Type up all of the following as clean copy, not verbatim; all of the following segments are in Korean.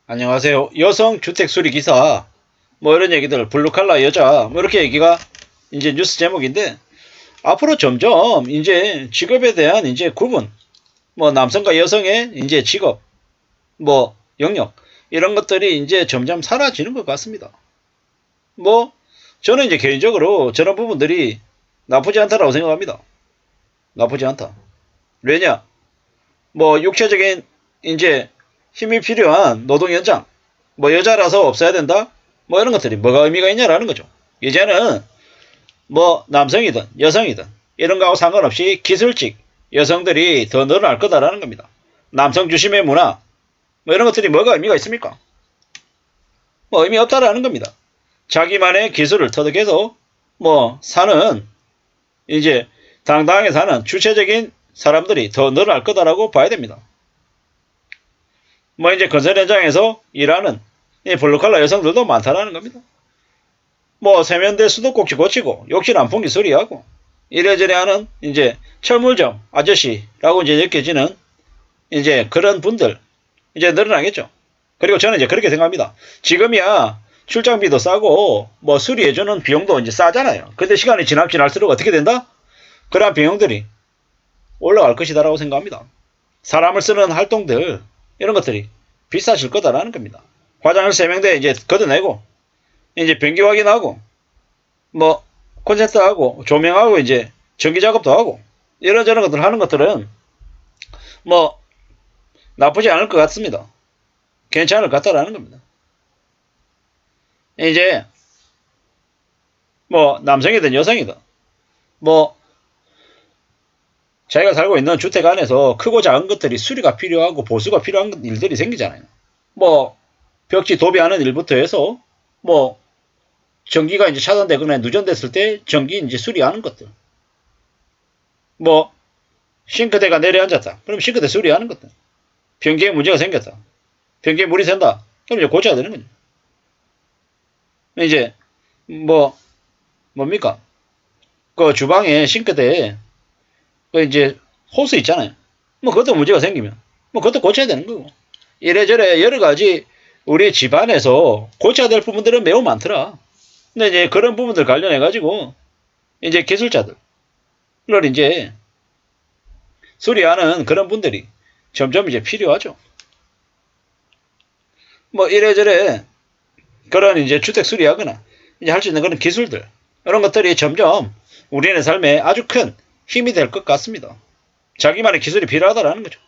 안녕하세요. 여성 주택 수리 기사 뭐 이런 얘기들 블루칼라 여자 뭐 이렇게 얘기가 이제 뉴스 제목인데 앞으로 점점 이제 직업에 대한 이제 구분 뭐 남성과 여성의 이제 직업 뭐 영역 이런 것들이 이제 점점 사라지는 것 같습니다. 뭐 저는 이제 개인적으로 저런 부분들이 나쁘지 않다라고 생각합니다. 나쁘지 않다. 왜냐? 뭐 육체적인 이제 힘이 필요한 노동 현장 뭐 여자라서 없어야 된다? 뭐 이런 것들이 뭐가 의미가 있냐라는 거죠. 이제는 뭐 남성이든 여성이든 이런 거하고 상관없이 기술직 여성들이 더 늘어날 거다라는 겁니다. 남성 중심의 문화 뭐 이런 것들이 뭐가 의미가 있습니까? 뭐 의미 없다라는 겁니다. 자기만의 기술을 터득해서 뭐 사는 이제 당당하게 사는 주체적인 사람들이 더 늘어날 거다라고 봐야 됩니다. 뭐 이제 건설 현장에서 일하는 블루칼라 여성들도 많다라는 겁니다. 뭐 세면대 수도꼭지 고치고 욕실 안풍기 수리하고 이래저래 하는 이제 철물점 아저씨라고 이제 느껴지는 이제 그런 분들 이제 늘어나겠죠. 그리고 저는 이제 그렇게 생각합니다. 지금이야 출장비도 싸고 뭐 수리해주는 비용도 이제 싸잖아요. 근데 시간이 지날수록 어떻게 된다? 그러한 비용들이 올라갈 것이다라고 생각합니다. 사람을 쓰는 활동들 이런 것들이 비싸질 거다라는 겁니다. 화장실 세면대 이제 걷어내고 이제 변기 확인하고 뭐 콘센트하고 조명하고 이제 전기 작업도 하고 이런저런 것들 하는 것들은 뭐 나쁘지 않을 것 같습니다. 괜찮을 것 같다라는 겁니다. 이제 뭐 남성이든 여성이든 뭐 자기가 살고 있는 주택 안에서 크고 작은 것들이 수리가 필요하고 보수가 필요한 일들이 생기잖아요. 뭐 벽지 도배하는 일부터 해서 뭐 전기가 이제 차단되거나 누전됐을 때 전기 이제 수리하는 것들. 뭐 싱크대가 내려앉았다. 그럼 싱크대 수리하는 것들. 변기에 문제가 생겼다. 변기에 물이 샌다. 그럼 이제 고쳐야 되는 거죠. 이제 뭐 뭡니까? 그 주방에 싱크대에 그 이제 호스 있잖아요. 뭐 그것도 문제가 생기면 뭐 그것도 고쳐야 되는 거고. 이래저래 여러 가지 우리 집안에서 고쳐야 될 부분들은 매우 많더라. 근데 이제 그런 부분들 관련해 가지고 이제 기술자들을 이제 수리하는 그런 분들이 점점 이제 필요하죠. 뭐 이래저래 그런 이제 주택 수리하거나 이제 할 수 있는 그런 기술들 이런 것들이 점점 우리네 삶에 아주 큰 힘이 될 것 같습니다. 자기만의 기술이 필요하다라는 거죠.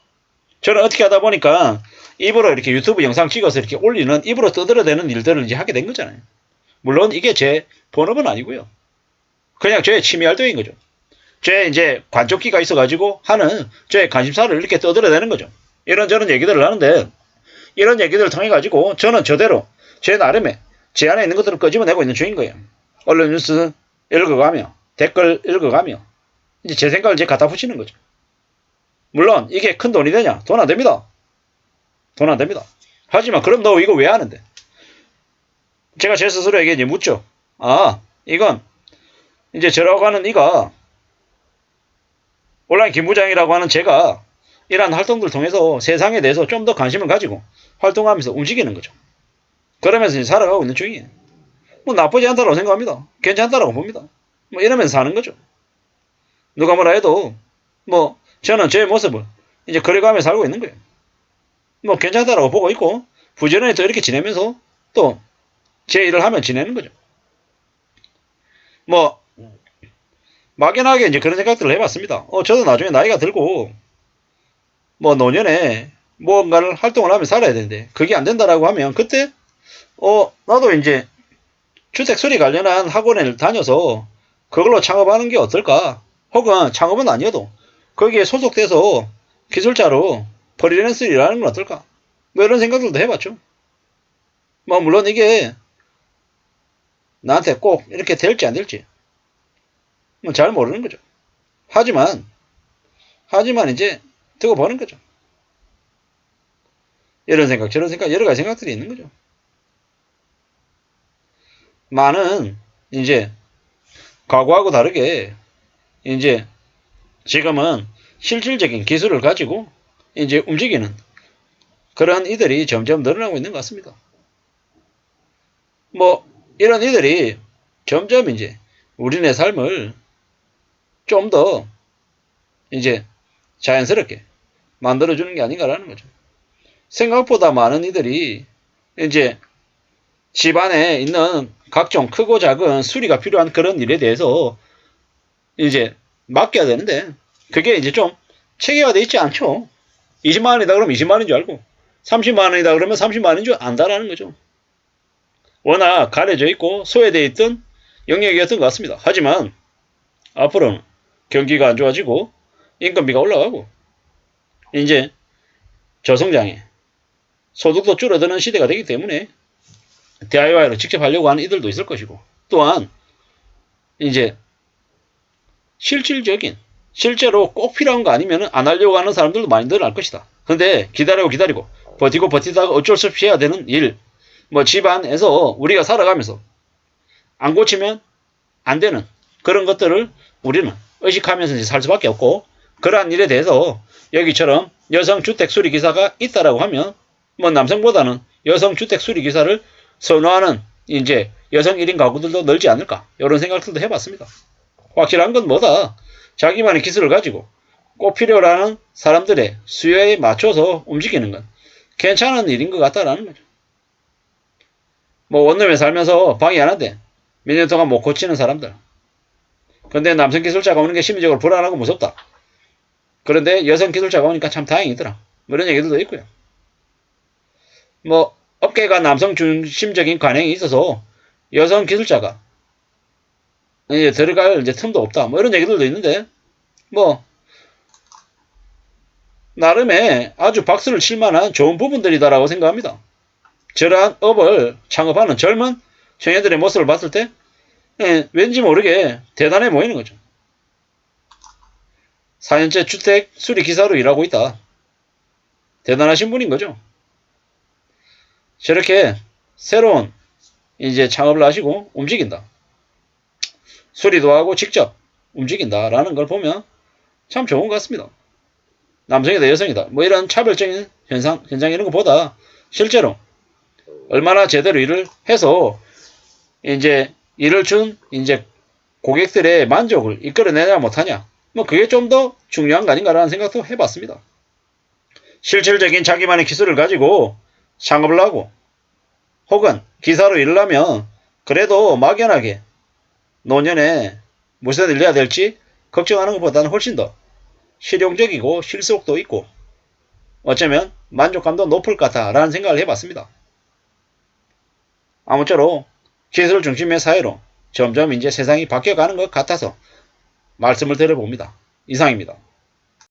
저는 어떻게 하다 보니까 입으로 이렇게 유튜브 영상 찍어서 이렇게 올리는 입으로 떠들어대는 일들을 이제 하게 된 거잖아요. 물론 이게 제 본업은 아니고요. 그냥 저의 취미 활동인 거죠. 제 이제 관쪽기가 있어가지고 하는 저의 관심사를 이렇게 떠들어대는 거죠. 이런저런 얘기들을 하는데 이런 얘기들을 통해 가지고 저는 저대로 제 나름의 제 안에 있는 것들을 끄집어내고 있는 중인 거예요. 언론 뉴스 읽어가며 댓글 읽어가며 이제 제 생각을 이제 갖다 붙이는 거죠. 물론 이게 큰 돈이 되냐? 돈 안 됩니다. 돈 안 됩니다. 하지만 그럼 너 이거 왜 하는데? 제가 제 스스로에게 이제 묻죠. 아, 이건 이제 저라고 하는 이가 온라인 김부장이라고 하는 제가 이러한 활동들을 통해서 세상에 대해서 좀 더 관심을 가지고 활동하면서 움직이는 거죠. 그러면서 이제 살아가고 있는 중이에요. 뭐 나쁘지 않다고 생각합니다. 괜찮다라고 봅니다. 뭐 이러면서 사는 거죠. 누가 뭐라 해도 뭐 저는 제 모습을 이제 그래가며 살고 있는 거예요. 뭐 괜찮다라고 보고 있고 부지런히 또 이렇게 지내면서 또 제 일을 하면 지내는 거죠. 뭐 막연하게 이제 그런 생각들을 해봤습니다. 저도 나중에 나이가 들고 뭐 노년에 뭔가를 활동을 하며 살아야 되는데 그게 안 된다라고 하면 그때 나도 이제 주택 수리 관련한 학원을 다녀서 그걸로 창업하는 게 어떨까? 혹은 창업은 아니어도 거기에 소속돼서 기술자로 프리랜서 일하는 건 어떨까? 뭐 이런 생각들도 해봤죠. 뭐 물론 이게 나한테 꼭 이렇게 될지 안 될지 뭐 잘 모르는 거죠. 하지만 이제 두고 보는 거죠. 이런 생각 저런 생각 여러 가지 생각들이 있는 거죠. 많은 이제 과거하고 다르게 이제 지금은 실질적인 기술을 가지고 이제 움직이는 그런 이들이 점점 늘어나고 있는 것 같습니다. 뭐 이런 이들이 점점 이제 우리네 삶을 좀 더 이제 자연스럽게 만들어주는 게 아닌가라는 거죠. 생각보다 많은 이들이 이제 집안에 있는 각종 크고 작은 수리가 필요한 그런 일에 대해서 이제 맡겨야 되는데 그게 이제 좀 체계화되어 있지 않죠. 20만 원이다 그러면 20만 원인 줄 알고 30만 원이다 그러면 30만 원인 줄 안다라는 거죠. 워낙 가려져 있고 소외되어 있던 영역이었던 것 같습니다. 하지만 앞으로는 경기가 안 좋아지고 인건비가 올라가고 이제 저성장에 소득도 줄어드는 시대가 되기 때문에 DIY로 직접 하려고 하는 이들도 있을 것이고 또한 이제 실질적인 실제로 꼭 필요한 거 아니면 안 하려고 하는 사람들도 많이 늘어날 것이다. 근데 기다리고 버티고 버티다가 어쩔 수 없이 해야 되는 일, 뭐 집안에서 우리가 살아가면서 안 고치면 안 되는 그런 것들을 우리는 의식하면서 살 수밖에 없고 그러한 일에 대해서 여기처럼 여성 주택 수리 기사가 있다라고 하면 뭐 남성보다는 여성 주택 수리 기사를 선호하는 이제 여성 1인 가구들도 늘지 않을까 이런 생각들도 해봤습니다. 확실한 건 뭐다? 자기만의 기술을 가지고 꼭 필요로 하는 사람들의 수요에 맞춰서 움직이는 건 괜찮은 일인 것 같다라는 거죠. 뭐 원룸에 살면서 방이 하나인데 몇 년 동안 못 고치는 사람들. 근데 남성 기술자가 오는 게 심리적으로 불안하고 무섭다. 그런데 여성 기술자가 오니까 참 다행이더라. 뭐 이런 얘기들도 있고요. 뭐 업계가 남성 중심적인 관행이 있어서 여성 기술자가 이제 들어갈 이제 틈도 없다. 뭐 이런 얘기들도 있는데 뭐 나름의 아주 박수를 칠 만한 좋은 부분들이다라고 생각합니다. 저러한 업을 창업하는 젊은 청년들의 모습을 봤을 때 왠지 모르게 대단해 보이는 거죠. 4년째 주택 수리 기사로 일하고 있다. 대단하신 분인 거죠. 저렇게 새로운 이제 창업을 하시고 움직인다. 수리도 하고 직접 움직인다라는 걸 보면 참 좋은 것 같습니다. 남성이다 여성이다 뭐 이런 차별적인 현상 이런 것보다 실제로 얼마나 제대로 일을 해서 이제 일을 준 이제 고객들의 만족을 이끌어내냐 못하냐 뭐 그게 좀 더 중요한 거 아닌가라는 생각도 해봤습니다. 실질적인 자기만의 기술을 가지고 창업을 하고 혹은 기사로 일을 하면 그래도 막연하게 노년에 무슨 일을 해야 될지 걱정하는 것보다는 훨씬 더 실용적이고 실속도 있고 어쩌면 만족감도 높을 것 같다라는 생각을 해봤습니다. 아무쪼록 기술 중심의 사회로 점점 이제 세상이 바뀌어가는 것 같아서 말씀을 드려봅니다. 이상입니다.